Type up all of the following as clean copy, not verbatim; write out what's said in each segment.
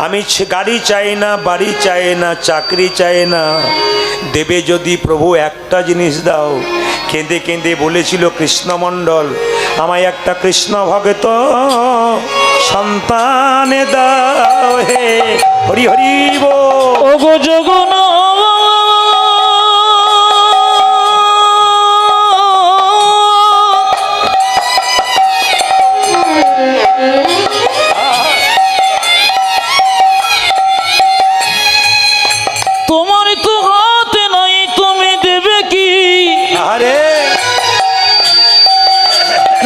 আমি গাড়ি চাই না, বাড়ি চাই না, চাকরি চাই না, দেবে যদি প্রভু একটা জিনিস দাও। কেঁদে কেঁদে বলেছিল কৃষ্ণমণ্ডল, আমায় একটা কৃষ্ণ ভক্ত সন্তান দাও হে। হরি হরি বল। ওগো জগন্নাথ তোমার তো হাতে নাই, তুমি দেবে কি? আরে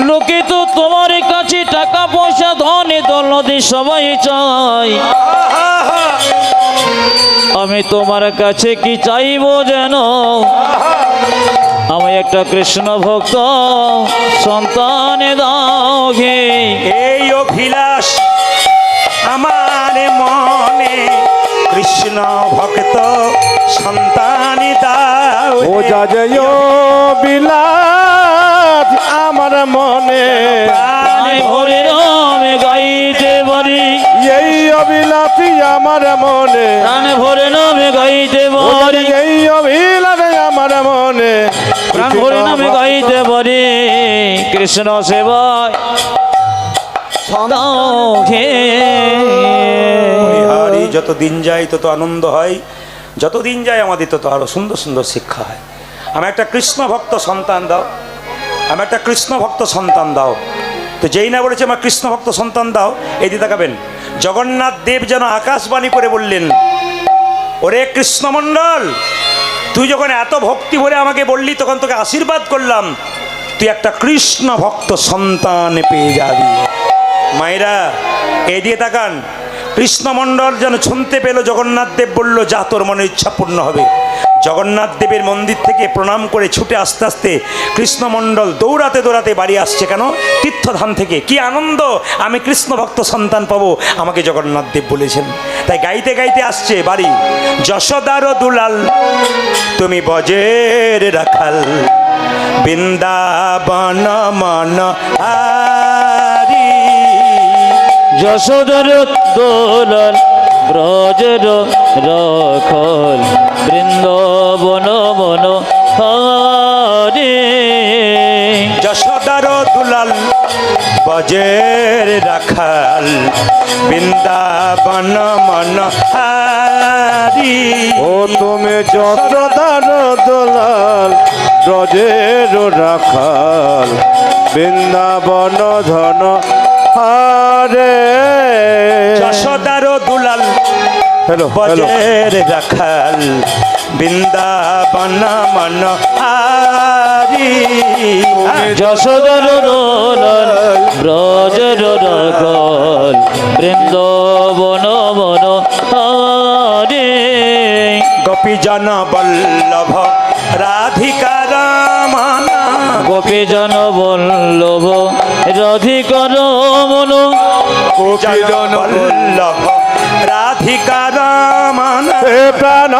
লোকে তো তোমার কাছে টাকা পয়সা ধনে দৌলতে সবাই চাই, আমি তোমার কাছে কি চাইবো যেন? আমি একটা কৃষ্ণ ভক্ত সন্তান দাও হে। এই অভিলাষ আমার মনে, কৃষ্ণ ভক্ত সন্তান দাও। ও যাজয় বিলাস আমার মনে, প্রাণে ভরে নামে গাইতে পারি, এই অবিলাসী আমার মনে, প্রাণে ভরে নামে গাইতে পারি, এই অবিলাসী আমার মনে, প্রাণ ভরে নামে গাইতে পারি, কৃষ্ণ সেবায় দাও হে। হরি যত দিন যায় তত আনন্দ হয়, যত দিন যায় আমাদের তত আরো সুন্দর সুন্দর শিক্ষা হয়। আমি একটা কৃষ্ণ ভক্ত সন্তান দাও, আমি একটা কৃষ্ণ ভক্ত সন্তান দাও। তো যেই না বলেছে আমার কৃষ্ণ ভক্ত সন্তান দাও, এই দিকে তাকাবেন, জগন্নাথ দেব যেন আকাশবাণী করে বললেন, ওরে কৃষ্ণমণ্ডল, তুই যখন এত ভক্তি ভরে আমাকে বললি, তখন তোকে আশীর্বাদ করলাম, তুই একটা কৃষ্ণ ভক্ত সন্তান পেয়ে যাবি। মায়েরা এদিকে তাকান, কৃষ্ণমণ্ডল যেন শুনতে পেল, জগন্নাথ দেব বলল, যা তোর মনের ইচ্ছা পূর্ণ হবে। জগন্নাথ দেবের মন্দির থেকে প্রণাম করে ছুটে আস্তে আস্তে কৃষ্ণমণ্ডল দৌড়াতে দৌড়াতে বাড়ি আসছে। কেন? তীর্থধাম থেকে। কি আনন্দ, আমি কৃষ্ণ ভক্ত সন্তান পাবো, আমাকে জগন্নাথ দেব বলেছেন। তাই গাইতে গাইতে আসছে বাড়ি। যশোদার দুলাল তুমি বজের রাখাল, বৃন্দাবন মন হারি। যশোদর দোলন ব্রজের রখল, বৃন্দাবন মন হরে। যশোদার দুলাল বজের রাখাল, বৃন্দাবন মন হারি। ও তুমি যশোদার দোলাল ব্রজের রাখাল, বৃন্দাবন ধন হারে। যশোদার দুলাল হ্যালো বজের রাখাল, বৃন্দাবন মন হারি। যশোদর দোলন ব্রজের রখল, বৃন্দাবন মন হরে। গোপীজন বল্লভ রাধিকা রমণ, গোপীজন বল্লভ রাধিকার মন, গোপীজন বল্লভ রাধিকা রমণ। হে প্রাণ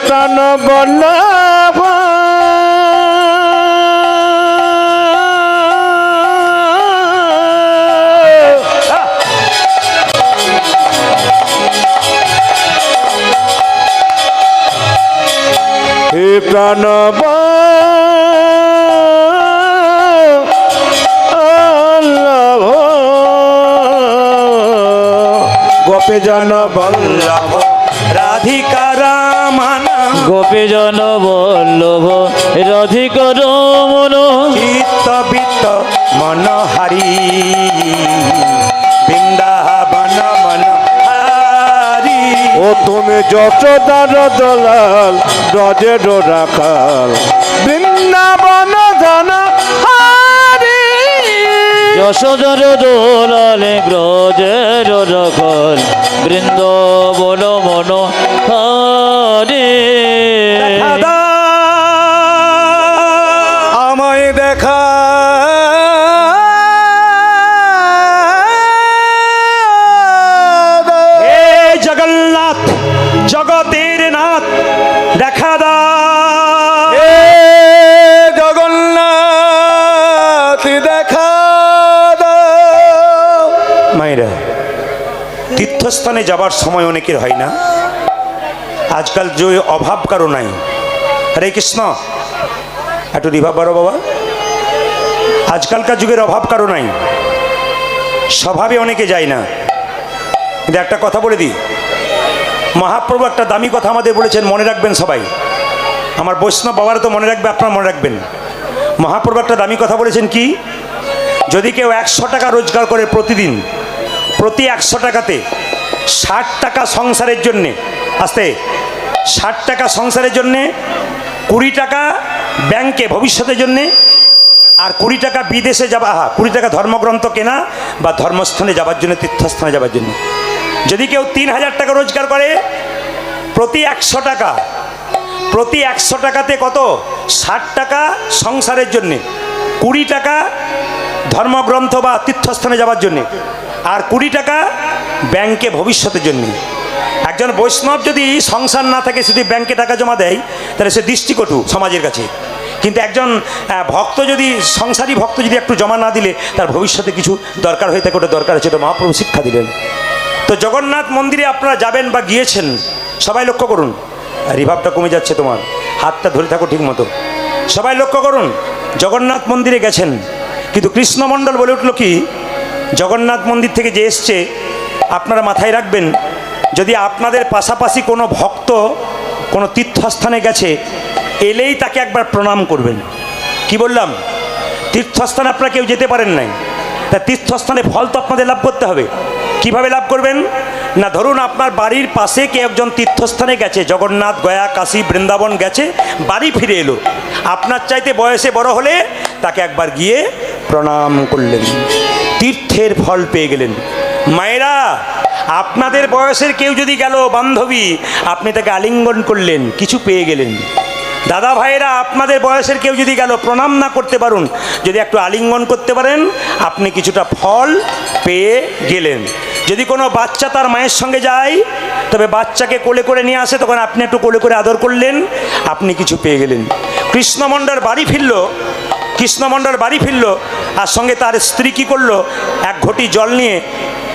প্রাণ বল্লভ হে প্রাণ বল্লভ গোপীজন বল্লভ রাধিকা রাম গোপীজন বল্লভ রাধিকার মন চিত্ত বিত্ত মনোহারি বৃন্দাবন মনোহারি। ও তুমি যশোদার দলাল ব্রজের রাখাল বৃন্দাবন ধন হারি। যশোদর দোলালে ব্রজের রখল বৃন্দাবন মন হারে। দাদা আমায় দেখা হে জগন্নাথ জগতের নাথ দেখা দাও। হে জগন্নাথ দেখা দাও। মায়েরা, তীর্থস্থানে যাবার সময় অনেকের হয় না। আজকাল যে অভাব কারো নাই। হরে কৃষ্ণ, একটু রিভাব বাড়ো বাবা। আজকালকার যুগের অভাব কারো নাই, স্বভাবে অনেকে যায় না। কিন্তু একটা কথা বলে দিই, মহাপ্রভু একটা দামি কথা আমাদের বলেছেন, মনে রাখবেন সবাই। আমার বৈষ্ণব বাবারা তো মনে রাখবে, আপনারা মনে রাখবেন। মহাপ্রভু একটা দামি কথা বলেছেন কি, যদি কেউ 100 টাকা রোজগার করে প্রতিদিন, প্রতি 100 টাকাতে 60 টাকা সংসারের জন্যে, আস্তে 60 টাকা সংসারের জন্যে, 20 টাকা ব্যাংকে ভবিষ্যতের জন্যে, আর 20 টাকা বিদেশে যাবা, 20 টাকা ধর্মগ্রন্থ কেনা বা ধর্মস্থানে যাবার জন্য, তীর্থস্থানে যাবার জন্য। যদি কেউ 3000 টাকা রোজগার করে, প্রতি 100 টাকা, প্রতি 100 টাকাতে কত, 60 টাকা সংসারের জন্যে, 20 টাকা ধর্মগ্রন্থ বা তীর্থস্থানে যাবার জন্যে, আর 20 টাকা ব্যাংকে ভবিষ্যতের জন্যে। একজন বৈষ্ণব যদি সংসার না থাকে, শুধু ব্যাংকে টাকা জমা দেয়, তাহলে সে দৃষ্টিকটু সমাজের কাছে। কিন্তু একজন ভক্ত যদি, সংসারী ভক্ত যদি একটু জমা না দিলে তার ভবিষ্যতে কিছু দরকার হয়ে থাকে, ওটা দরকার আছে, ওটা মহাপ্রভু শিক্ষা দিলেন। তো জগন্নাথ মন্দিরে আপনারা যাবেন বা গিয়েছেন, সবাই লক্ষ্য করুন। রিভাবটা কমে যাচ্ছে তোমার, হাতটা ধরে থাকো ঠিক মতো। সবাই লক্ষ্য করুন, জগন্নাথ মন্দিরে গেছেন, কিন্তু কৃষ্ণমণ্ডল বলে উঠল কি, জগন্নাথ মন্দির থেকে যে এসছে, আপনারা মাথায় রাখবেন, যদি আপনাদের পাশাপাশি কোনো ভক্ত কোনো তীর্থস্থানে গেছে, এলেই তাকে একবার প্রণাম করবেন। কি বললাম, তীর্থস্থানে আপনারা কেউ যেতে পারেন নাই, তা তীর্থস্থানে ফল তো আপনাদের লাভ করতে হবে। কিভাবে লাভ করবেন না, ধরুন আপনার বাড়ির পাশে কে একজন তীর্থস্থানে গেছে, জগন্নাথ, গয়া, কাশী, বৃন্দাবন গেছে, বাড়ি ফিরে এলো, আপনার চাইতে বয়সে বড় হলে তাকে একবার গিয়ে প্রণাম করলেন, তীর্থের ফল পেয়ে গেলেন। মায়েরা, আপনাদের বয়সের কেউ যদি গেল, বান্ধবী, আপনি তাকে আলিঙ্গন করলেন, কিছু পেয়ে গেলেন। দাদা ভাইয়েরা, আপনাদের বয়সের কেউ যদি গেল, প্রণাম না করতে পারুন, যদি একটু আলিঙ্গন করতে পারেন, আপনি কিছুটা ফল পেয়ে গেলেন। যদি কোনো বাচ্চা তার মায়ের সঙ্গে যায়, তবে বাচ্চাকে কোলে করে নিয়ে আসে, তখন আপনি একটু কোলে করে আদর করলেন, আপনি কিছু পেয়ে গেলেন। কৃষ্ণমণ্ডল বাড়ি ফিরল, কৃষ্ণমণ্ডল বাড়ি ফিরল, আর সঙ্গে তার স্ত্রী কী করলো, এক ঘটি জল নিয়ে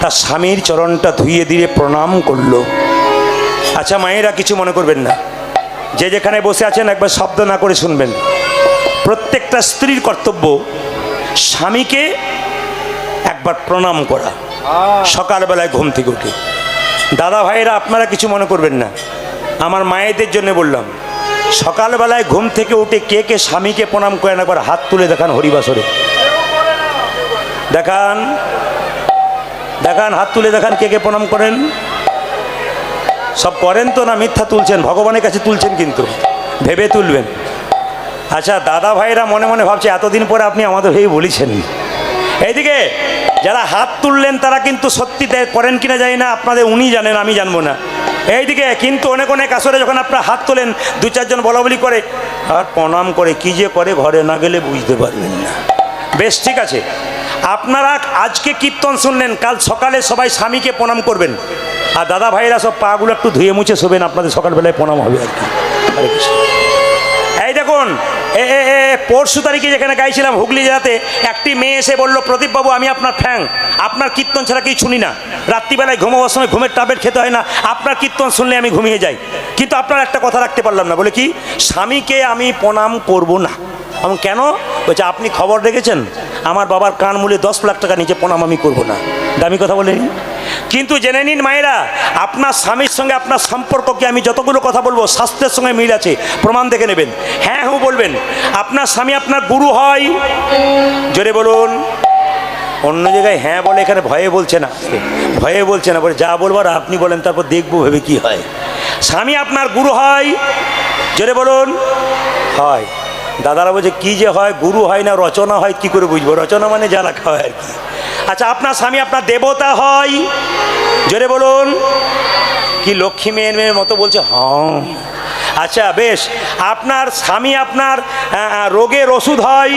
তার স্বামীর চরণটা ধুইয়ে দিয়ে প্রণাম করলো। আচ্ছা মায়েরা, কিছু মনে করবেন না, যে যেখানে বসে আছেন একবার শব্দ না করে শুনবেন। প্রত্যেকটা স্ত্রীর কর্তব্য স্বামীকে একবার প্রণাম করা, সকালবেলায় ঘুম থেকে উঠে। দাদা ভাইয়েরা, আপনারা কিছু মনে করবেন না, আমার মায়েদের জন্য বললাম, সকালবেলায় ঘুম থেকে উঠে কে কে স্বামীকে প্রণাম করেন, একবার হাত তুলে দেখান হরিবাসরে। দেখান দেখান, হাত তুলে দেখান, কে কে প্রণাম করেন। সব করেন তো না মিথ্যা তুলছেন, ভগবানের কাছে তুলছেন, কিন্তু ভেবে তুলবেন। আচ্ছা দাদা ভাইরা মনে মনে ভাবছে, এতদিন পরে আপনি আমাদের হয়ে বলেছেন। এইদিকে যারা হাত তুললেন তারা কিন্তু সত্যি করেন কিনা জানি না, আপনাদের উনি জানেন, আমি জানবো না। এইদিকে কিন্তু অনেক অনেক আসরে যখন আপনারা হাত তোলেন, 2-4 জন বলা বলি করে আর প্রণাম করে, কি যে করে ঘরে না গেলে বুঝতে পারবেন না। বেশ, ঠিক আছে, আপনারা আজকে কীর্তন শুনলেন, কাল সকালে সবাই স্বামীকে প্রণাম করবেন, আর দাদা ভাইরা সব পাগুলো একটু ধুয়ে মুছে শোবেন, আপনাদের সকালবেলায় প্রণাম হবে আর কি। হরে কৃষ্ণ। এই দেখুন, পরশু তারিখে যেখানে গাইছিলাম হুগলি জেলাতে, একটি মেয়ে এসে বলল, প্রদীপবাবু আমি আপনার ফ্যান, আপনার কীর্তন ছাড়া কিছু শুনি না, রাত্রিবেলায় ঘুমাবার সময় ঘুমের ট্যাবলেট খেতে হয় না, আপনার কীর্তন শুনলে আমি ঘুমিয়ে যাই, কিন্তু আপনার একটা কথা রাখতে পারলাম না। বলে কি, স্বামীকে আমি প্রণাম করব না। আমি কেন? বলছে আপনি খবর রেখেছেন, আমার বাবার কান মূলে 10 লাখ টাকা নিচে প্রণাম আমি করব না। দামি কথা বলেনি? কিন্তু জেনে নিন মায়েরা, আপনার স্বামীর সঙ্গে আপনার সম্পর্ককে আমি যতগুলো কথা বলবো শাস্ত্রের সঙ্গে মিল আছে, প্রমাণ দেখে নেবেন। হ্যাঁ হ্যাঁ বলবেন। আপনার স্বামী আপনার গুরু হয়, জোরে বলুন। অন্য জায়গায় হ্যাঁ বলে, এখানে ভয়ে বলছে না, ভয়ে বলছে না, বলে যা বলবার আপনি বলেন, তারপর দেখবো ভেবে কি হয়। স্বামী আপনার গুরু হয়, জোরে বলুন। হয়। দাদারা বলছে কি যে হয়, গুরু হয় না রচনা হয়, কি করে বুঝবো? রচনা মানে যা রাখা হয় আর কি। আচ্ছা, আপনার স্বামী আপনার দেবতা হয়, জোরে বলুন। কি লক্ষ্মী মেয়ের মতো বলছে হ্যাঁ। আচ্ছা বেশ, আপনার স্বামী আপনার রোগের ওষুধ হয়,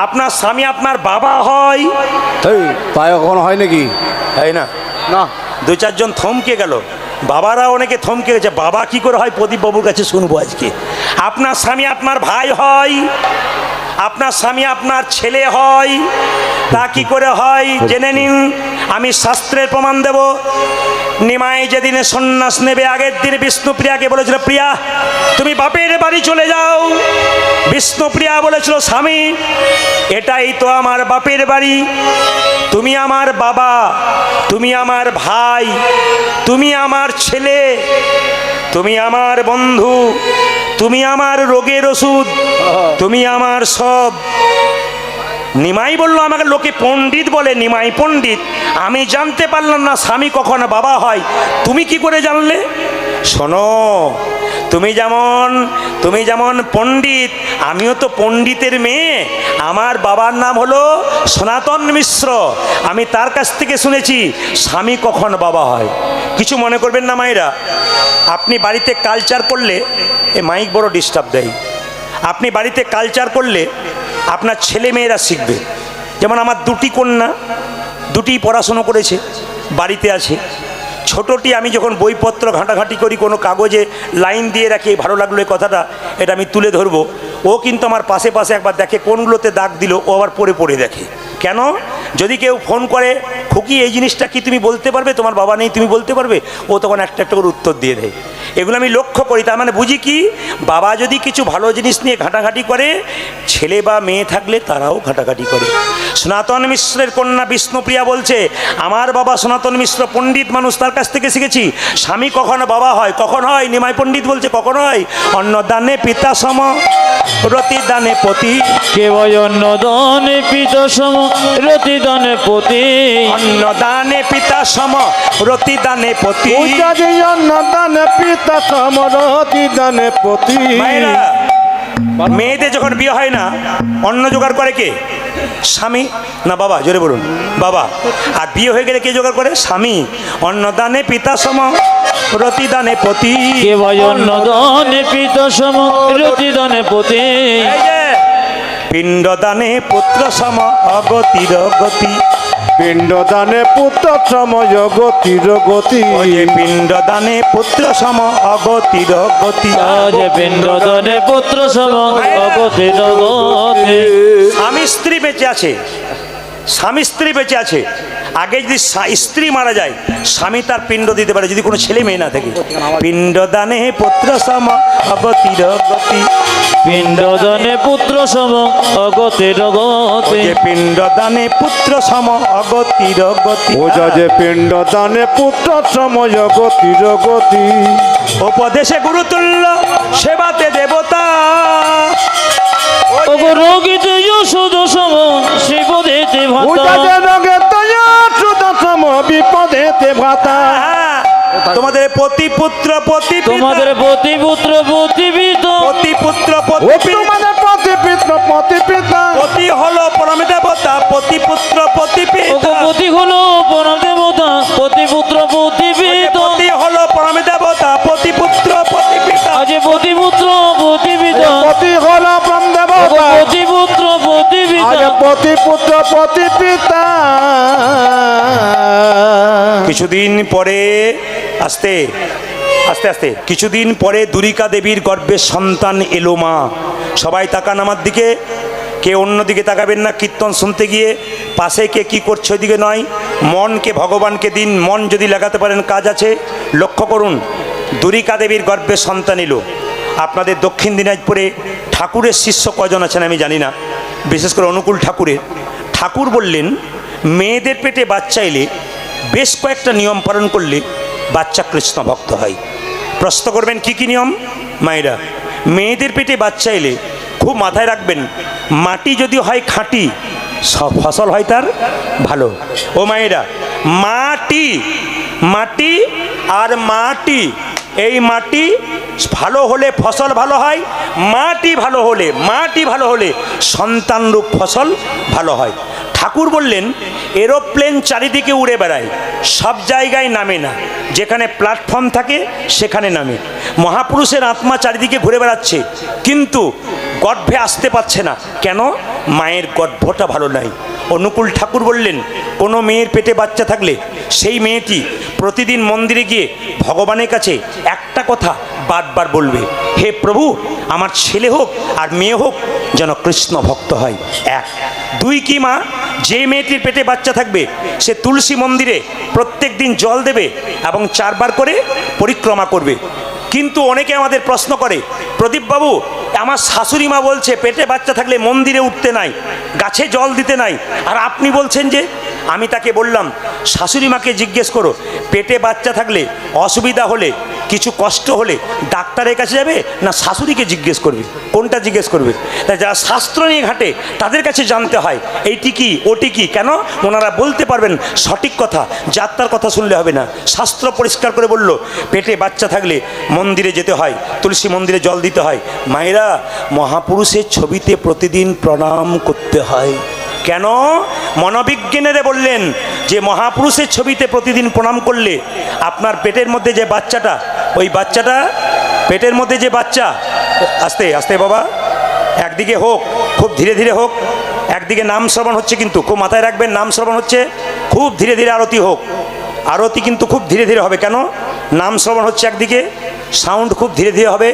আপনার স্বামী আপনার বাবা হয়। তাই কখনো হয় নাকি? তাই না? না। দু চারজন থমকে গেল, বাবারা অনেকে থমকে গেছে। বাবা কি করে হয় প্রদীপ বাবুর কাছে শুনবো আজকে। আপনার স্বামী আপনার ভাই হয়, আপনার স্বামী আপনার ছেলে হয়। তা কি করে হয় জেনে নিন, আমি শাস্ত্রের প্রমাণ দেব। নিমাই যেদিনে সন্ন্যাস নেবে, আগের দিন বিষ্ণুপ্রিয়াকে বলেছিল, প্রিয়া তুমি বাপের বাড়ি চলে যাও। বিষ্ণুপ্রিয়া বলেছিল, স্বামী এটাই তো আমার বাপের বাড়ি, তুমি আমার বাবা, তুমি আমার ভাই, তুমি আমার ছেলে, তুমি আমার বন্ধু, তুমি আমার রোগের ওষুধ, তুমি আমার সব। নিমাই বলল, আমাকে লোকে পণ্ডিত বলে, নিমাই পণ্ডিত। আমি জানতে পারলাম না স্বামী কখনো বাবা হয়, তুমি কি করে জানলে? শোনো, তুমি যেমন পণ্ডিত, আমিও তো পণ্ডিতের মেয়ে। আমার বাবার নাম হলো সনাতন মিশ্র। আমি তার কাছ থেকে শুনেছি স্বামী কখন বাবা হয়। কিছু মনে করবেন না মায়েরা, আপনি বাড়িতে কালচার করলে, এ মাইক বড় ডিস্টার্ব দেয়, আপনি বাড়িতে কালচার করলে আপনার ছেলে মেয়েরা শিখবে। যেমন আমার দুটি কন্যা, দুটি পড়াশুনো করেছে, বাড়িতে আছে। ছোটটি আমি যখন বইপত্র ঘাঁটাঘাঁটি করি, কোনো কাগজে লাইন দিয়ে রাখি, ভালো লাগলো এই কথাটা, এটা আমি তুলে ধরবো, ও কিন্তু আমার পাশে পাশে একবার দেখে কোনগুলোতে দাগ দিল, ও আবার পড়ে পড়ে দেখে। কেন? যদি কেউ ফোন করে, খুকি এই জিনিসটা কি তুমি বলতে পারবে, তোমার বাবা নেই তুমি বলতে পারবে, ও তখন একটা একটা করে উত্তর দিয়ে দেয়। এগুলো আমি লক্ষ্য করি। তার মানে বুঝি কি, বাবা যদি কিছু ভালো জিনিস নিয়ে ঘাঁটাঘাঁটি করে, ছেলে বা মেয়ে থাকলে তারাও ঘাঁটাঘাঁটি করে। সনাতন মিশ্রের কন্যা বিষ্ণুপ্রিয়া বলছে, আমার বাবা সনাতন মিশ্র পণ্ডিত মানুষ, তার কাছ থেকে শিখেছি স্বামী কখনো বাবা হয়। কখন হয়? নিমাই পণ্ডিত বলছে কখন হয়? অন্নদানে পিতা সম, রতিদানে পতি। কেবল অন্নদানে পিতা সম, রতিদানে পতি। অন্নদানে পিতা সম, রতিদানে পতি। অন্নদানে পিতা সম, রতিদানে পতি। মায়েরা, মেয়েদের যখন বিয়ে হয় না, অন্ন জোগাড় করে কে? স্বামী না বাবা? জোরে বলুন, বাবা। আর বিয়ে হয়ে গেলে কে জোগাড় করে? স্বামী। অন্নদানে পিতা সম, রতিদানে পতি। কেবল অন্নদানে পিতা সম, রতিদানে পতি। এই যে পিণ্ডদানে পুত্র সম, অগতির গতি। পিণ্ডদানে পুত্র সময় গতির গতি। ওই যে পিণ্ডদানে পুত্র সম, অগতির গতি। আজ পিণ্ডদানে পুত্র সম, অগতির গতি। স্বামী স্ত্রী বেঁচে আছে, স্বামী স্ত্রী বেঁচে আছে। আগে যদি স্ত্রী মারা যায়, স্বামী তার পিণ্ড দিতে পারে, যদি কোনো ছেলে মেয়ে না থাকে। পিণ্ডদানে পুত্র সম, অগতির গতি। পিণ্ডদানে পুত্র সম, অগতির গতি। পিণ্ডদানে পুত্র সম, অগতির গতি। ও যে পিণ্ডদানে পুত্র সময় গতির গতি। উপদেশে গুরুতুল্য, সেবাতে দেবতা। রোগীতে যশোদ সম, শিবদেতে ভাতা। বিপদেতে ভাতা। তোমাদের পতি পুত্র পতি, তোমাদের পতি পুত্র পতি পিতা। পতি পুত্র তোমাদের পতি পিত্র পতি পিতা। পতি হলো পরম দেবতা, পতি পুত্র পতি পিতা। পতি হলো পরম দেবতা, পতি পুত্র পতি পিতা। পতি হলো পরম দেবতা, পতি পুত্র পতি পিতা। আজ পতি পুত্র পতি পিতা। পতি হল পরম দেবতা, পতি পুত্র পতি পিতা। পতি পুত্র পতি পিতা। কিছুদিন পরে আস্তে আস্তে আস্তে কিছুদিন পরে দুরিকা দেবীর গর্ভে সন্তান এলো। মা সবাই তাকান আমার দিকে, কে অন্য দিকে তাকাবেন না। কীর্তন শুনতে গিয়ে পাশে কে কী করছে ওইদিকে নয়, মনকে ভগবানকে দিন। মন যদি লাগাতে পারেন কাজ আছে। লক্ষ্য করুন, দুরিকা দেবীর গর্ভে সন্তান এলো। আপনাদের দক্ষিণ দিনাজপুরে ঠাকুরের শিষ্য কজন আছেন আমি জানি না, বিশেষ করে অনুকূল ঠাকুরের। ঠাকুর বললেন, মেয়েদের পেটে বাচ্চা এলে বেশ কয়েকটা নিয়ম পালন করলে বাচ্চা কৃষ্ণ ভক্ত হয়। প্রশ্ন করবেন কি কি নিয়ম? মায়েরা, মেয়েদের পেটে বাচ্চা এলে খুব মাথায় রাখবেন, মাটি যদি হয় খাঁটি, সব ফসল হয় তার ভালো। ও মায়েরা, মাটি মাটি আর মাটি, এই মাটি ভালো হলে ফসল ভালো হয়, মাটি ভালো হলে সন্তানরূপ ফসল ভালো হয়। ঠাকুর বললেন এরোপ্লেন চারিদিকে উড়ে বেড়ায়, সব জায়গায় নামে না, যেখানে প্ল্যাটফর্ম থাকে সেখানে নামে। মহাপুরুষের আত্মা চারিদিকে ঘুরে বেড়াচ্ছে, কিন্তু গর্ভে আসতে পারছে না। কেন? মায়ের গর্ভটা ভালো নাই। অনুকূল ঠাকুর বললেন কোনো মেয়ের পেটে বাচ্চা থাকলে সেই মেয়েটি প্রতিদিন মন্দিরে গিয়ে ভগবানের কাছে একটা কথা বারবার বলবে, হে প্রভু, আমার ছেলে হোক আর মেয়ে হোক যেন কৃষ্ণ ভক্ত হয়। এক। দুই কি মা, যে মেয়েটির পেটে বাচ্চা থাকবে সে তুলসী মন্দিরে প্রত্যেক দিন জল দেবে এবং 4 বার করে পরিক্রমা করবে। কিন্তু অনেকে আমাদের প্রশ্ন করে, প্রদীপবাবু, আমার শাশুড়ি মা বলছে পেটে বাচ্চা থাকলে মন্দিরে উঠতে নাই, গাছে জল দিতে নাই, আর আপনি বলছেন যে? আমি তাকে বললাম, শাশুড়ি মাকে জিজ্ঞেস করো, পেটে বাচ্চা থাকলে অসুবিধা হলে, কিছু কষ্ট হলে ডাক্তারের কাছে যাবে না শাশুড়িকে জিজ্ঞেস করবে? কোনটা জিজ্ঞেস করবে? তাই যারা শাস্ত্র নিয়ে ঘাটে তাদের কাছে জানতে হয় এইটি কি ওটি কি। কেন? ওনারা বলতে পারবেন সঠিক কথা, যাত্রার কথা শুনলে হবে না। শাস্ত্র পরিষ্কার করে বলল পেটে বাচ্চা থাকলে মন্দিরে যেতে হয়, তুলসী মন্দিরে জল দিতে হয়। মায়েরা, মহাপুরুষের ছবিতে প্রতিদিন প্রণাম করতে হয়। কেন? মনোবিজ্ঞানীরা বললেন যে মহাপুরুষের ছবিতে প্রতিদিন প্রণাম করলে আপনার পেটের মধ্যে যে বাচ্চাটা, ওই বাচ্চাটা, পেটের মধ্যে যে বাচ্চা, আস্তে আস্তে বাবা, একদিকে হোক, খুব ধীরে ধীরে হোক, একদিকে নাম শ্রবণ হচ্ছে, কিন্তু খুব মাথায় রাখবেন নাম শ্রবণ হচ্ছে, খুব ধীরে ধীরে আরতি হোক, আরতি কিন্তু খুব ধীরে ধীরে হবে। কেন? নাম শ্রবণ হচ্ছে একদিকে, সাউন্ড খুব ধীরে ধীরে হবে,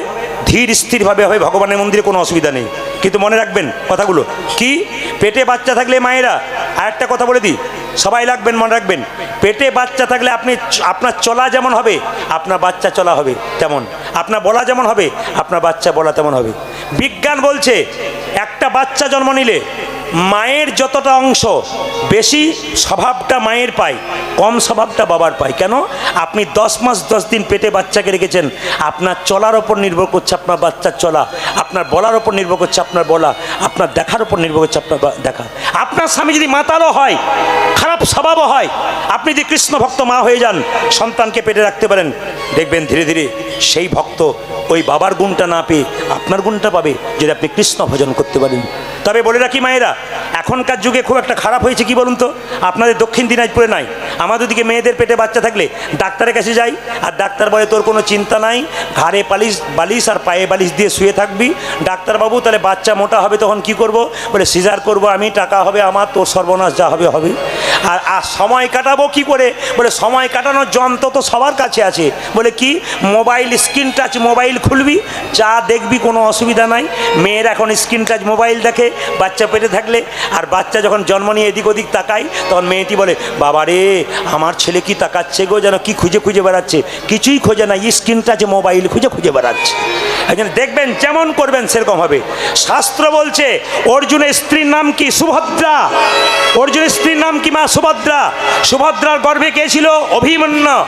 ধীর স্থিরভাবে হবে, ভগবানের মন্দিরে কোনো অসুবিধা নেই। কিন্তু মনে রাখবেন কথাগুলো কি? পেটে বাচ্চা থাকলে মায়েরা, আর একটা কথা বলে দিই, সবাই রাখবেন, মনে রাখবেন, পেটে বাচ্চা থাকলে আপনার চলা যেমন হবে আপনার বাচ্চা চলা হবে তেমন, আপনার বলা যেমন হবে আপনার বাচ্চা বলা তেমন হবে। বিজ্ঞান বলছে একটা বাচ্চা জন্ম নিলে মায়ের যতটা অংশ বেশি স্বভাবটা মায়ের পায়, কম স্বভাবটা বাবার পায়। কেন? আপনি 10 মাস 10 দিন পেটে বাচ্চাকে রেখেছেন, আপনার চলার ওপর নির্ভর করছে আপনার বাচ্চার চলা, আপনার বলার ওপর নির্ভর করছে আপনার বলা, আপনার দেখার ওপর নির্ভর করছে আপনার দেখা। আপনার স্বামী যদি মাতালও হয়, খারাপ স্বভাবও হয়, আপনি যদি কৃষ্ণ ভক্ত মা হয়ে যান, সন্তানকে পেটে রাখতে পারেন, দেখবেন ধীরে ধীরে সেই ভক্ত ওই বাবার গুণটা না পেয়ে আপনার গুণটা পাবে, যদি আপনি কৃষ্ণ ভজন করতে পারেন। তবে বলে রাখি মায়েরা, এখনকার যুগে খুব একটা খারাপ হয়েছে কি বলুন তো? আপনাদের দক্ষিণ দিনাজপুরে নাই, আমাদের দিকে মেয়েদের পেটে বাচ্চা থাকলে ডাক্তারের কাছে যাই, আর ডাক্তার বলে তোর কোনো চিন্তা নাই, ঘাড়ে বালিশ আর পায়ে বালিশ দিয়ে শুয়ে থাকবি। ডাক্তারবাবু, তাহলে বাচ্চা মোটা হবে তখন কি করব? বলে সিজার করব আমি, টাকা হবে আমার, তোর সর্বনাশ যা হবে হবে। আর সময় কাটাবো কি করে? বলে সময় কাটানোর যন্ত্র তো সবার কাছে আছে। বলে কি? মোবাইল, স্ক্রিন টাচ মোবাইল খুলবি, যা দেখবি, কোনো অসুবিধা নাই। মেয়ের এখন স্ক্রিন টাচ মোবাইল দেখে বাচ্চা পেটে থাকলে, আর বাচ্চা যখন জন্ম নিয়ে এদিক ওদিক তাকায়, তখন মেয়েটি বলে বাবা রে, আমার ছেলে কি তাকাচ্ছে গো, যেন কি খুঁজে খুঁজে বেড়াচ্ছে। কিছুই খোঁজে না, স্ক্রিন টাচে মোবাইল খুঁজে খুঁজে বেড়াচ্ছে। একজন দেখবেন যেমন করবেন সেরকম হবে। শাস্ত্র বলছে অর্জুনের স্ত্রীর নাম কি? সুভদ্রা। অর্জুনের স্ত্রীর নাম কি? মা সুভদ্রা। সুভদ্রার গর্ভে কে ছিল? অভিমন্যু।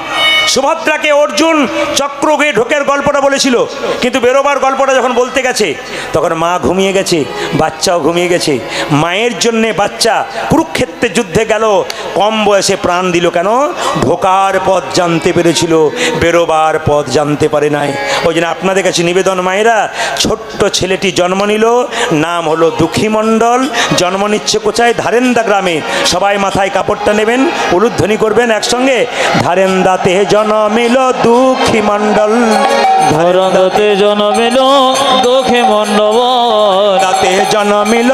সুভদ্রাকে অর্জুন চক্রকে ঢোকের গল্পটা বলেছিল, কিন্তু বেরোবার গল্পটা যখন বলতে গেছে তখন মা ঘুমিয়ে গেছে, বাচ্চাও ঘুমিয়ে গেছে। মায়ের জন্যে বাচ্চা কুরুক্ষেত্রের যুদ্ধে গেল, কম বয়সে প্রাণ দিল। কেন? ঢোকার পথ জানতে পেরেছিল, বেরোবার পথ জানতে পারে নাই। ওই জন্য আপনাদের কাছে নিবেদন মায়েরা, ছোট্ট ছেলেটি জন্ম নিল, নাম হলো দুঃখী মণ্ডল। জন্ম নিচ্ছে কোথায়? ধারেন্দা গ্রামে। সবাই মাথায় কাপড়টা নেবেন, উলুধ্বনি করবেন একসঙ্গে, ধারেন্দাতে জন্মিল দুঃখী মণ্ডল, ধরন্দতে জন্মিল দুঃখী মণ্ডল, দাতে জন্মিল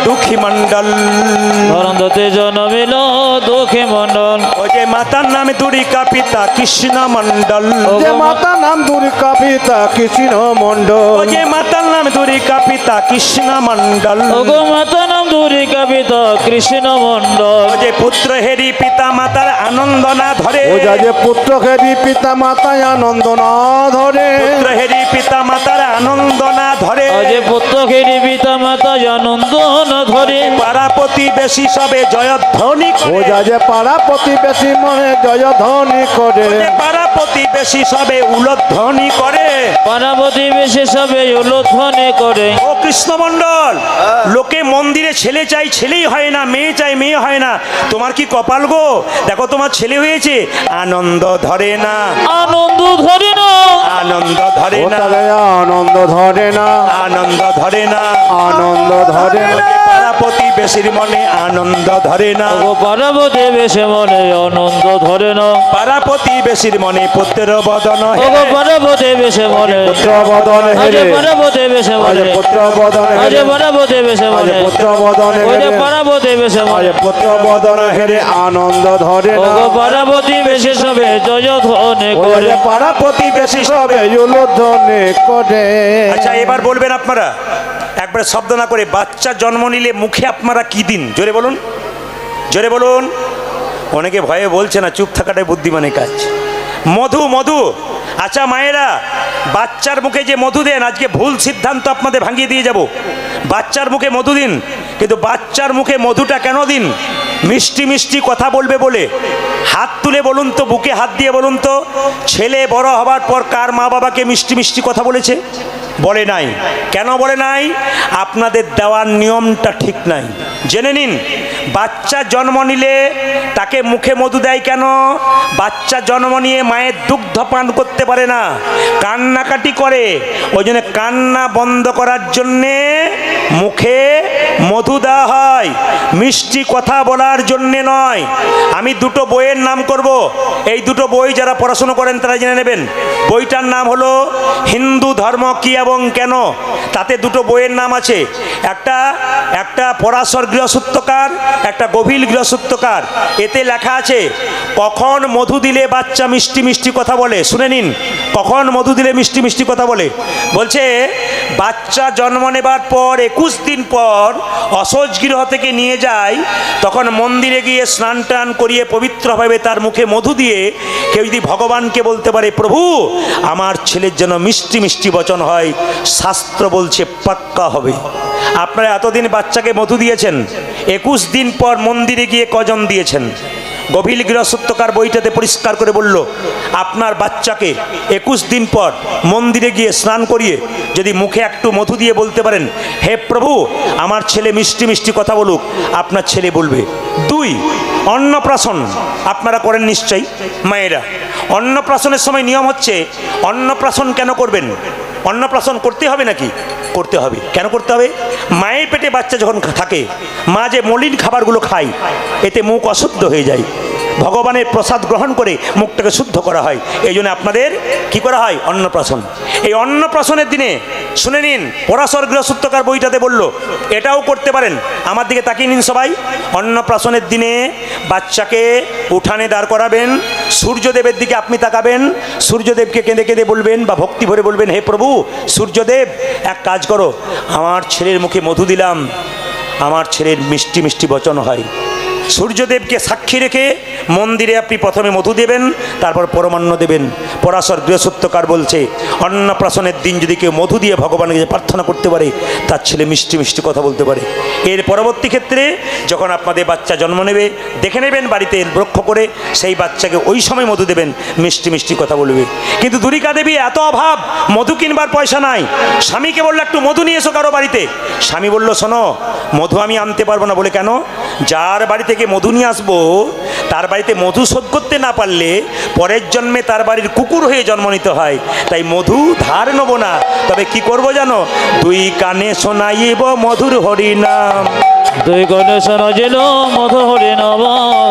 দুঃখী মণ্ডল, ধরন্দতে জন্মিল দুঃখী মণ্ডল। ওই যে মাতার নামে দুরিকা পিতা কৃষ্ণ মণ্ডল, যে মাতা নাম দুর্গা পিতা কৃষ্ণ মণ্ডল, ওই যে মাতার নাম দুরিকা পিতা কৃষ্ণ মণ্ডল, ওগো মাতা নাম দুরিকা পিতা কৃষ্ণ মণ্ডল। ও যে পুত্র হেরি পিতা মাতার আনন্দ না ধরে, ও যা যে পুত্রকে দি পিতা মাতায় আনন্দ না ধরে, পুত্র হেরি পিতা মাতার আনন্দ না ধরে, আজ প্রত্যেকের পিতা মাতা আনন্দ না ধরে, পাড়া প্রতিবেশী সবে জয়ধ্বনি ও করে, যা যে পাড়া প্রতিবেশী মনে জয়ধ্বনি করে, পাড়া প্রতিবেশী সবে উলধ্বনি করে। পাড়া প্রতিবেশী সবে উলধ্বনি করে। ও কৃষ্ণমণ্ডল, লোকে মন্দিরে ছেলে চাই ছেলেই হয় না, মেয়ে চাই মেয়ে হয় না, তোমার কি কপাল গো, দেখো তোমার ছেলে হয়েছে, আনন্দ ধরে না, আনন্দ ধরে না, আনন্দ ধরে ও না, তাদের আনন্দ ধরে না, আনন্দ ধরে না, আনন্দ ধরে না, পাড়া প্রতিবেশীর মনে আনন্দ ধরে না, ও পাড়া প্রতিবেশী মনে আনন্দ ধরে না, পাড়া প্রতিবেশীর মনে পুত্র বদন ও হেরে, পাড়া প্রতিবেশী মনে, পুত্র বদন আজ হেরে, পাড়া প্রতিবেশী আজ মনে, পুত্র বদন আজ হেরে, পাড়া প্রতিবেশী আজ মনে, পুত্র বদন ওই হেরে, যে পাড়া প্রতিবেশী আজ মনে, পুত্র বদন হেরে আনন্দ ধরে ও না, পাড়া প্রতিবেশী সবে জয়ধ্বনি ও করে। যে পাড়া প্রতিবেশী সবে উলধ্বনি করে। আচ্ছা এবার বলবেন আপনারা একবার শব্দ না করে, বাচ্চা জন্ম নিলে মুখে আপনারা কি দিন, জোরে বলুন, জোরে বলুন। অনেকে ভয়ে বলছে না, চুপ থাকাটাই বুদ্ধিমানের কাজ। মধু, মধু। আচ্ছা মায়েরা, বাচ্চার মুখে যে মধু দেন, আজকে ভুল সিদ্ধান্ত আপনাদের ভাঙিয়ে দিয়ে যাব। বাচ্চার মুখে মধু দিন, কিন্তু বাচ্চার মুখে মধুটা কেন দিন? মিষ্টি মিষ্টি কথা বলবে বলে। হাত তুলে বলুন তো, বুকে হাত দিয়ে বলুন তো, ছেলে বড় হবার পর কার মা বাবাকে মিষ্টি মিষ্টি কথা বলেছে? বলে নাই। কেন বলে নাই? আপনাদের দেওয়ার নিয়মটা ঠিক নাই। জেনে নিন, বাচ্চা জন্ম নিলে তাকে মুখে মধু দেয় কেন? বাচ্চা জন্ম নিয়ে মায়ের দুগ্ধ পান করতে পারে না, কান্নাকাটি করে, ওই জন্য কান্না বন্ধ করার জন্যে মুখে মধু দেওয়া হয়, মিষ্টি কথা বলার জন্যে নয়। আমি দুটো বইয়ের নাম করব, এই দুটো বই যারা পড়াশুনো করেন তারা জেনে নেবেন। বইটার নাম হলো হিন্দু ধর্ম কি এবং কেন। তাতে দুটো বইয়ের নাম আছে, একটা পরাশর গৃহসূত্রকার, একটা গভীর গৃহসূত্রকার। এতে লেখা আছে কখন মধু দিলে বাচ্চা মিষ্টি মিষ্টি কথা বলে। শুনে নিন, কখন মধু দিলে মিষ্টি মিষ্টি কথা বলে। বলছে বাচ্চা জন্ম নেবার পর 21 দিন পর অসহজ গৃহ থেকে নিয়ে যায়, তখন মন্দিরে গিয়ে স্নান টান করিয়ে পবিত্রভাবে তার মুখে মধু দিয়ে কেউ যদি ভগবানকে বলতে পারে, প্রভু আমার ছেলের যেন মিষ্টি মিষ্টি বচন হয়, শাস্ত্র বলছে পাক্কা হবে। আপনারা এতদিন বাচ্চাকে মধু দিয়েছেন, 21 দিন পর মন্দিরে গিয়ে কজন দিয়েছেন? গভীর গৃহসূত্রকার বইটাতে পরিষ্কার করে বলল, আপনার বাচ্চাকে 21 দিন পর মন্দিরে গিয়ে স্নান করিয়ে যদি মুখে একটু মধু দিয়ে বলতে পারেন, হে প্রভু আমার ছেলে মিষ্টি মিষ্টি কথা বলুক, আপনার ছেলে বলবে। 2, অন্নপ্রাশন আপনারা করেন নিশ্চয়ই মায়েরা। অন্নপ্রাশনের সময় নিয়ম হচ্ছে, অন্নপ্রাশন কেন করবেন? অন্নপ্রাশন করতে হবে নাকি? করতে হবে। কেন করতে হবে? মায়ের পেটে বাচ্চা যখন থাকে, মা যে মলিন খাবারগুলো খায়, এতে মুখ অশুদ্ধ হয়ে যায়। ভগবানের প্রসাদ গ্রহণ করে মুখটাকে শুদ্ধ করা হয়। এই জন্য আপনাদের কি করা হয়? অন্নপ্রাশন। এই অন্নপ্রাশনের দিনে শুনে নিন, পরাশর গৃহসূত্রকার বইটাতে বলল, এটাও করতে পারেন। আমার দিকে তাকিয়ে নিন সবাই। অন্নপ্রাশনের দিনে বাচ্চাকে উঠানে দাঁড় করাবেন, সূর্যদেবের দিকে আপনি তাকাবেন, সূর্যদেবকে কেঁদে কেঁদে বলবেন বা ভক্তি ভরে বলবেন, হে প্রভু সূর্যদেব এক কাজ করো, আমার ছেলের মুখে মধু দিলাম, আমার ছেলের মিষ্টি মিষ্টি বচন হয়। সূর্যদেবকে সাক্ষী রেখে মন্দিরে আপনি প্রথমে মধু দেবেন, তারপর পরমান্ন দেবেন। পরাশর গৃহসূত্রকার বলছে, অন্নপ্রাশনের দিন যদি কেউ মধু দিয়ে ভগবানকে প্রার্থনা করতে পারে, তার ছেলে মিষ্টি মিষ্টি কথা বলতে পারে। এর পরবর্তী ক্ষেত্রে যখন আপনাদের বাচ্চা জন্ম নেবে, দেখে নেবেন বাড়িতে লক্ষ্য করে, সেই বাচ্চাকে ওই সময় মধু দেবেন, মিষ্টি মিষ্টি কথা বলবে। কিন্তু দুরিকা দেবী এত অভাব, মধু কিনবার পয়সা নাই। স্বামীকে বললো একটু মধু নিয়ে এসো কারো বাড়িতে। স্বামী বলল, শোনো মধু আমি আনতে পারবো না। বলে কেন? যার বাড়ি থেকে মধু নিয়ে আসবো, তার বাড়িতে মধু শোধ করতে না পারলে পরের জন্মে তার বাড়ির কুকুর হয়ে জন্ম নিতে হয়, তাই মধু ধার নেবো না। তবে কি করব জানো? 2 কানে শোনাইব মধুর হরিনাম, 2 কানে শোনাইল মধু হরিনাম,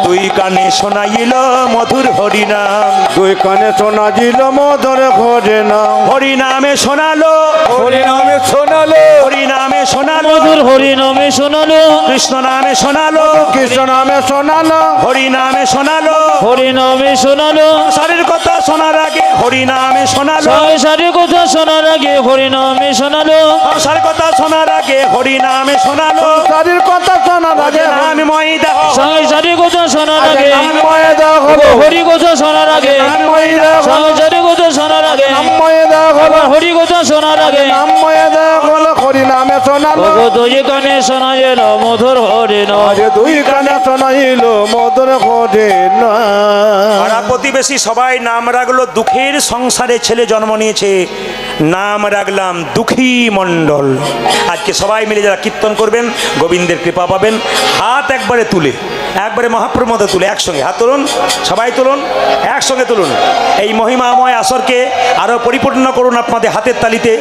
2 কানে শোনাইল মধুর হরিনাম, 2 কানে শোনাইল মধুর হরিনাম, হরিনামে শোনালো, হরিনামে শোনালো, হরিনামে শোনালো, মধুর হরিনামে শোনালো, কৃষ্ণ নামে শোনালো, কৃষ্ণ নামে শোনালো, হরিনামে শোনালো, হরিনামে শোনালো, সংসারের কথা শোনার আগে হরিনামে শোনালো, সংসারের কথা শোনার আগে হরিনামে শোনালো, সংসারের কথা শোনার আগে হরিনামে শোনালো, শরীর কথা শোনার আগে নামময় দেহ, সংসারের কথা শোনার আগে নামময় দেহ হলো, হরি কথা শোনার আগে, নামময় দেহ হলো, সংসারের কথা শোনার আগে নামময় দেহ হলো, হরি কথা শোনার শোনার আগে নামময় দেখল হরি নামে শোনালো ওগো দুই কানে শোনা যেন মধুর হরে নাম আজ দুই কানে শোনাইল মধুর হরে না পাড়া প্রতিবেশী সবাই নাম রাখলো, দুঃখের সংসারে ছেলে জন্ম নিয়েছে, নাম রাখলাম দুঃখী মণ্ডল। আজকে সবাই মিলে যারা কীর্তন করবেন গোবিন্দের কৃপা পাবেন। হাত একবারে তুলে, একবারে মহাপ্রভুর মতো তুলে একসঙ্গে হাত তুলুন, সবাই তুলুন, একসঙ্গে তুলুন। এই মহিমাময় আসরকে আরও পরিপূর্ণ করুন আপনাদের হাতের তালিতে,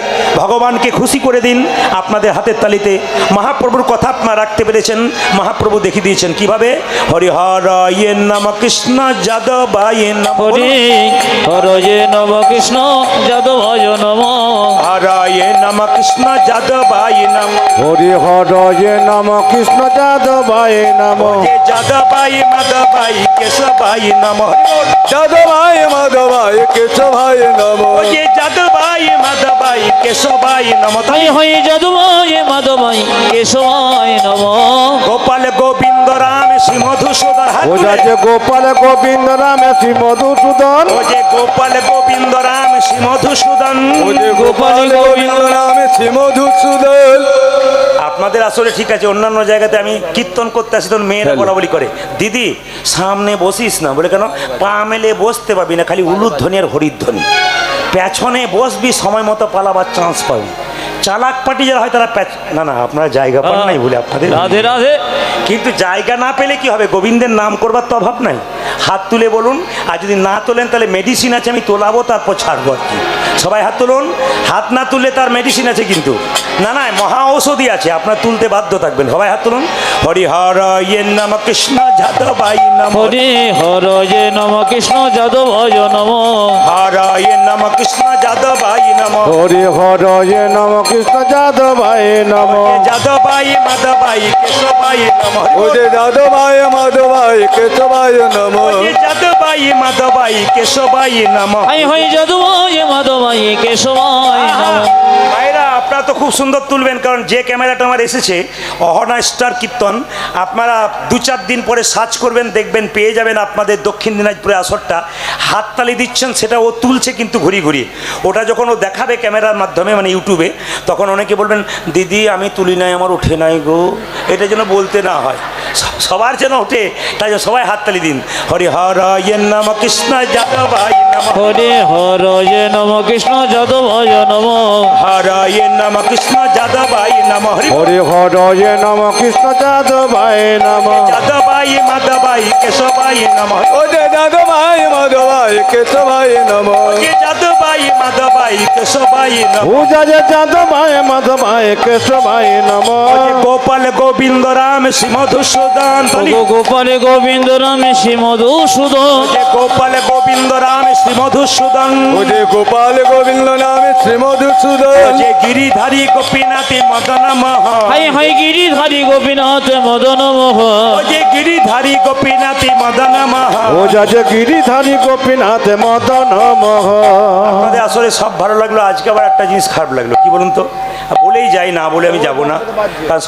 ভগবানকে খুশি করে দিন আপনাদের হাতের তালিতে। মহাপ্রভুর কথা আপনারা রাখতে পেরেছেন, মহাপ্রভু দেখিয়ে দিয়েছেন কিভাবে। হরিহর ইয়ে নম কৃষ্ণ যাদবায় নম, হরি হরয়ে নম কৃষ্ণ যাদবায় নম হরায় নম কৃষ্ণ যাদবায় নম, হরি হরয়ে নম কৃষ্ণ যাদবায় নম যে যাদবায় মাধবায় কেশবায় নম, যাদবায় মাধবায় কেশবায় নম ও যে যাদবায় মাধবায় কেশবায় নম। তাই হয়ে যাদবায় মাধবায় কেশবায় নম গোপাল গোবিন্দ রাম শ্রী মধুসূদন, হাত ও তুলে। যে গোপাল গোবিন্দ রামে শ্রী মধুসূদন ও যে গোপাল গোবিন্দ রাম শ্রী মধুসূদন, গোপাল গোবিন্দ রামে শ্রী মধুসূদন আপনাদের আসলে ঠিক আছে, অন্যান্য জায়গাতে আমি কীর্তন করতে আসি তখন মেয়েরা বলা বলি করে, দিদি সামনে বসিস না, বলে কেন, পা মেলে বসতে পারবি না, খালি উলুধ্বনি আর হরিধ্বনি, পেছনে বসবি সময় মতো পালাবার চান্স পাবি। চালাক পাটি যারা হয় তারা না না আপনারা জায়গা পান নাই বলে আপনাদের, রাধে রাধে কিন্তু জায়গা না পেলে কি হবে, গোবিন্দের নাম করবার তো অভাব নাই। হাত তুলে বলুন, আর যদি না তোলেন তাহলে মেডিসিন আছে, আমি তোলাবো তারপর ছাড়বো আর কি। সবাই হাত তুলুন, হাত না তুললে তার মেডিসিন আছে কিন্তু, না না মহা ঔষধি আছে, আপনার তুলতে বাধ্য থাকবেন। সবাই হাত তুলুন। হরিহর ইয়ে নম কৃষ্ণ যাদবায় নম, হরি হরয়ে নম কৃষ্ণ যাদবায় নম হরায় নম কৃষ্ণ যাদবায় নম, হরি হরয়ে নম কৃষ্ণ যাদবায় নম যাদবায় মাধবায় কেশবায় নম, ও যে যাদবায় মাধবায় কেশবায় নম যাদবায় মাধবায় কেশবায় নম। তাই হয়ে যাদবায় মাধবায় কেশবায় নম ভাইরা আপনারা তো খুব সুন্দর তুলবেন, কারণ যে ক্যামেরাটা আমার এসেছে অহনা স্টার কীর্তন, আপনারা 2-4 দিন পরে সার্চ করবেন, দেখবেন পেয়ে যাবেন আপনাদের দক্ষিণ দিনাজপুরে আসরটা। হাততালি দিচ্ছেন সেটা ও তুলছে কিন্তু ঘুরি ঘুরি, ওটা যখন ও দেখাবে ক্যামেরার মাধ্যমে মানে ইউটিউবে, তখন অনেকে বলবেন দিদি আমি তুলি নাই, আমার ওঠে নাই গো, এটা যেন বলতে না হয়, সবার যেন ওঠে, তাই জন্য সবাই হাততালি দিন। হরি হর ইয়ে নম কৃষ্ণ যাদবায় নম, হরি হরয়ে নম কৃষ্ণ যাদবায় নম হরায় নম কৃষ্ণ যাদবায় নম, হরি হরয়ে নম কৃষ্ণ যাদবায় নম যাদবায় মাধবায় কেশবায় নম, ও যে যাদবায় মাধবায় কেশবায় নম যে যাদবায় মাধবায় কেশবায় নম, ও যে যাদবায় মাধবায় কেশবায় নম যে গোপাল গোবিন্দ রাম শ্রী মধুসূদন, ওগো গোপাল গোবিন্দ রাম শ্রী মধুসূদন যে গোপাল গোবিন্দ রাম শ্রী মধুসূদন, ও যে গোপাল গোবিন্দ নামে শ্রী মধুসূদন যে গিরিধারী গোপীনাথী মদন মোহন, হাই হাই গিরিধারী গোপীনাথ মদন মোহন যে গিরিধারী গোপীনাথী মদন মোহন। ও যে গিরিধারী গোপীনাথ মদন মোহন আমাদের আসলে সব ভালো লাগলো, আজকে আবার একটা জিনিস খারাপ লাগলো, কি বলুন তো, বলেই যাই, না বলে আমি যাব না, কারণ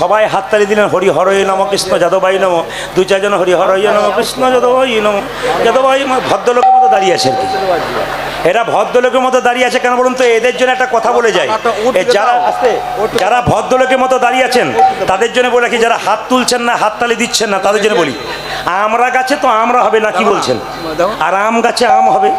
সবাই হাততালি দিলেন হরি হরয়ে নম কৃষ্ণ যাদবায় নম, 2-4 জন হরি হরয়ে নম কৃষ্ণ যাদবায় নম, যাদবায় ভদ্রলোকের মতো দাঁড়িয়ে আছে আর কি, এরা ভদ্রলোকের মতো দাঁড়িয়ে আছে কেন বলুন তো, এদের জন্য একটা কথা বলে যায়, যারা ভদ্রলোকের মতো দাঁড়িয়ে আছেন তাদের জন্য বলে রাখি, যারা হাত তুলছেন না হাততালি দিচ্ছেন না তাদের জন্য বলি, আমরা গাছে তো আমরা হবে না, কি বলছেন, আর আম গাছে আম হবে।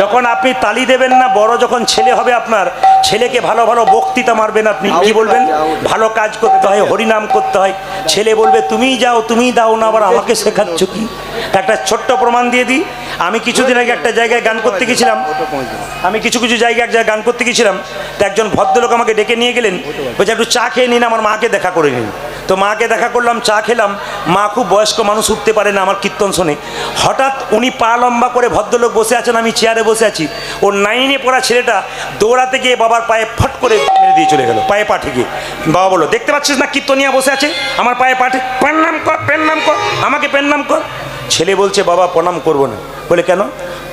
যখন আপনি তালি দেবেন না, বড় যখন ছেলে হবে আপনার, ছেলেকে ভালো ভালো বক্তৃতা মারবেন, আপনি কি বলবেন, ভালো কাজ করতে হয়, হরিনাম করতে হয়, ছেলে বলবে তুমিই যাও তুমিই দাও না, আবার আমাকে শেখাচ্ছ কি। একটা ছোট্ট প্রমাণ দিয়ে দিই, আমি কিছুদিন আগে একটা জায়গায় গান করতে গেছিলাম, কিছু জায়গায় এক জায়গায় গান করতে গেছিলাম, তো একজন ভদ্রলোক আমাকে ডেকে নিয়ে গেলেন, বলছে একটু চা খেয়ে নিন, আমার মাকে দেখা করে নিন। তো মাকে দেখা করলাম, চা খেলাম, মা খুব বয়স্ক মানুষ, উঠতে পারে না আমার কীর্তন শুনে, হঠাৎ উনি পা লম্বা করে ভদ্রলোক বসে আছেন, আমি চেয়ারে বসে আছি, ওর 9-এ পড়া ছেলেটা দৌড়াতে গিয়ে বাবার পায়ে ফট করে মেরে দিয়ে চলে গেল, পায়ে পা ঠেকিয়ে। বাবা বললো দেখতে পাচ্ছিস না কীর্তনিয়া বসে আছে, আমার পায়ে পা ঠেক, প্রণাম কর প্রণাম কর, আমাকে প্রণাম কর। ছেলে বলছে বাবা প্রণাম করবো না। বলে কেন?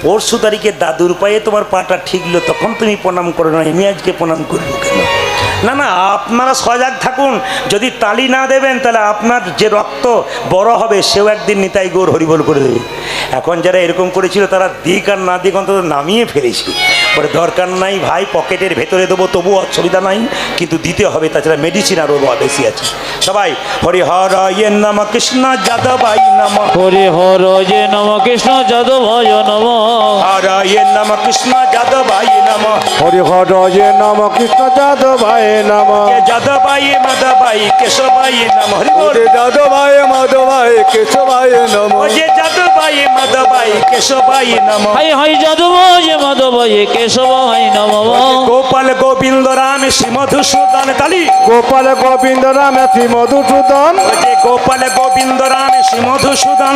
পরশু তারিখে দাদুর পায়ে তোমার পাটা ঠিকলো, তখন তুমি প্রণাম করো না, আমি আজকে প্রণাম করবো কেন? না না, আপনারা সজাগ থাকুন, যদি তালি না দেবেন তাহলে আপনার যে রক্ত বড় হবে সেও একদিন নিতাই গৌর হরিবল করে দেবে। এখন যারা এরকম করেছিল তারা দিক আর না দিক অন্তত নামিয়ে ফেলেছে, বলে দরকার নাই ভাই, পকেটের ভেতরে দেবো তবু অসুবিধা নাই, কিন্তু দিতে হবে, তাছাড়া মেডিসিন আরও বেশি আছে। সবাই হরি হর ইয়ে নম কৃষ্ণ যাদবাই নম, হরি হর যে নম কৃষ্ণ যাদবায় নম, হর ইয়ে নম কৃষ্ণ যাদবাই নম, হরি হর যে নম কৃষ্ণ যাদবায় নম, যাদবাই মাধবাই কেশবাই নম, হরি বল যাদবায় মাধবায় কেশবায় নম, যে যাদবাই মাধবাই কেশবাই নম, হাই হাই যাদবায় মাধবায় কেশবায় নম, গোপাল গোবিন্দ রাম শ্রী মধুসূদন তালি, গোপাল গোবিন্দ রাম শ্রী মধুসূদন, যে গোপাল গোবিন্দ রাম শ্রী মধুসূদন,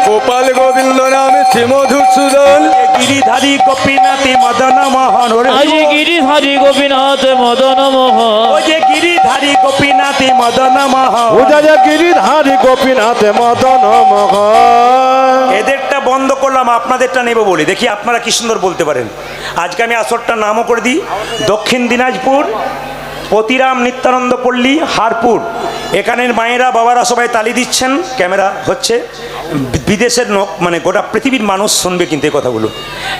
গোপাল গোবিন্দ রাম শ্রী মধুসূদন, গিরিধারী গোপীনাথী মদন মোহন, আজ গিরিধারী গোপীনাথ মদন মোহন, ও যে গিরিধারী গোপীনাথী মদন মোহন, উদয় গিরিধারী গোপীনাথ মদন মোহন। এদেরটা বন্ধ করলাম, আপনাদেরটা নেব বলি, দেখি আপনারা কি সুন্দর বলতে পারেন। আজকে আমি আসরটার নামও করে দিই, দক্ষিণ দিনাজপুর পতিরাম নিত্যানন্দ পল্লী হারপুর। এখানের মায়েরা বাবারা সবাই তালি দিচ্ছেন, ক্যামেরা হচ্ছে, বিদেশের মানে গোটা পৃথিবীর মানুষ শুনবে কিন্তু এই কথাগুলো।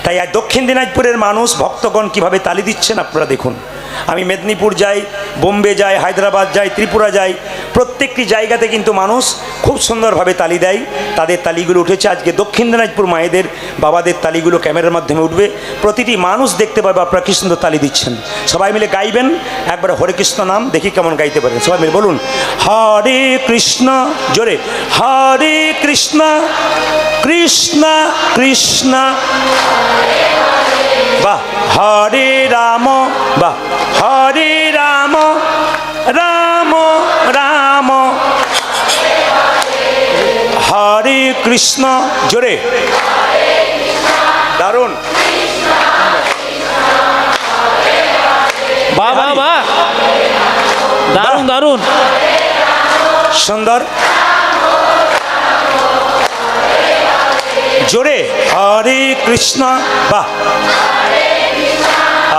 তাই আর দক্ষিণ দিনাজপুরের মানুষ ভক্তগণ কিভাবে তালি দিচ্ছেন আপনারা দেখুন। আমি মেদিনীপুর যাই, বোম্বে যাই, হায়দ্রাবাদ যাই, ত্রিপুরা যাই, প্রত্যেকটি জায়গাতে কিন্তু মানুষ খুব সুন্দরভাবে তালি দেয়, তাদের তালিগুলো উঠেছে। আজকে দক্ষিণ দিনাজপুর মায়েদের বাবাদের তালিগুলো ক্যামেরার মাধ্যমে উঠবে, প্রতিটি মানুষ দেখতে পাবে আপনারা কি সুন্দর তালি দিচ্ছেন। সবাই মিলে গাইবেন একবার হরে কৃষ্ণ নাম, দেখি কেমন গাইতে পারেন। সবাই মিলে বলুন হরে কৃষ্ণ, জোরে হরে কৃষ্ণ কৃষ্ণ কৃষ্ণ, বাহ, হরে রাম, বাহ, হরে রাম রাম রাম, হরে কৃষ্ণ, জোরে দারুণ, বাহ বাহ বাহ, দারুণ দারুণ, সুন্দর, জোরে হরে কৃষ্ণ, বাহ,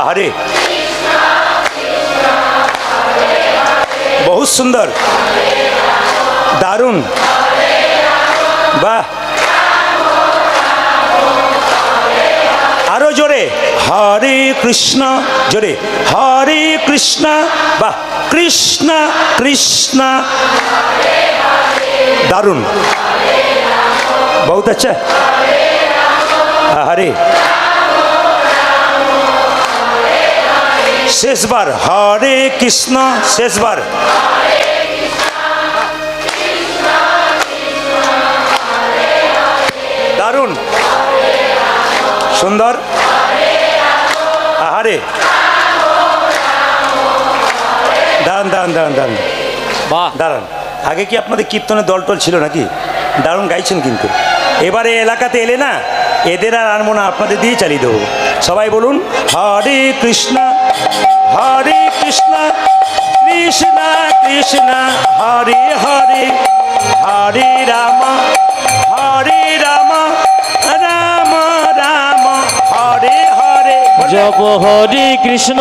হরে, বহুত সুন্দর, দারুণ, বাহ, আরো জোরে হরে কৃষ্ণ, জোরে হরে কৃষ্ণ, বাহ, কৃষ্ণ কৃষ্ণ, দারুণ, বহুত আচ্ছা, হরে, শেষবার হরে কৃষ্ণ, শেষবার, দারুণ, সুন্দর, হরে, দাঁড়ান দাঁড়ান দাঁড়ান দাঁড়ান বাহ, দাঁড়ান, আগে কি আপনাদের কীর্তনের দল টল ছিল নাকি? দারুণ গাইছেন কিন্তু। এবারে এলাকাতে এলে না, এদের আর আনবো না, আপনাদের দিয়ে চালিয়ে দেবো। সবাই বলুন হরে কৃষ্ণ হরে কৃষ্ণ কৃষ্ণ কৃষ্ণ হরে হরে, হরে রাম হরে রাম রাম রাম হরে হরে, জপ হরে কৃষ্ণ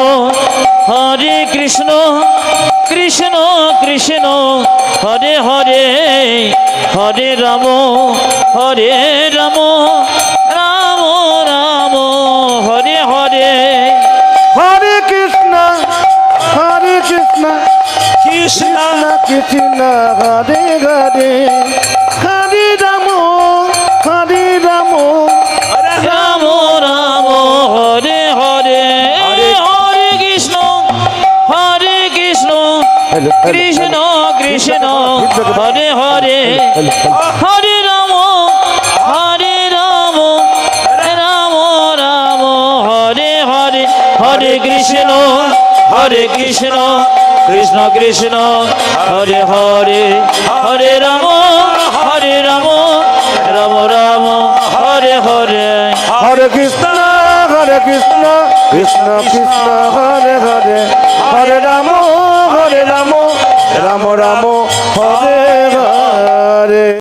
কৃষ্ণ কৃষ্ণ হরে হরে, হরে রাম রাম রাম রাম হরে হরে, হরে কৃষ্ণ কৃষ্ণ কৃষ্ণ কৃষ্ণ হরে হরে, হরে রাম রাম রাম রাম হরে হরে, হরে কৃষ্ণ কৃষ্ণ কৃষ্ণ হরে হরে, হরে রাম রাম রাম হরে হরে, হরে কৃষ্ণ কৃষ্ণ কৃষ্ণ হরে হরে, হরে রাম রাম রাম হরে হরে, হরে কৃষ্ণ কৃষ্ণ কৃষ্ণ হরে হরে, হরে রাম রাম রাম হরে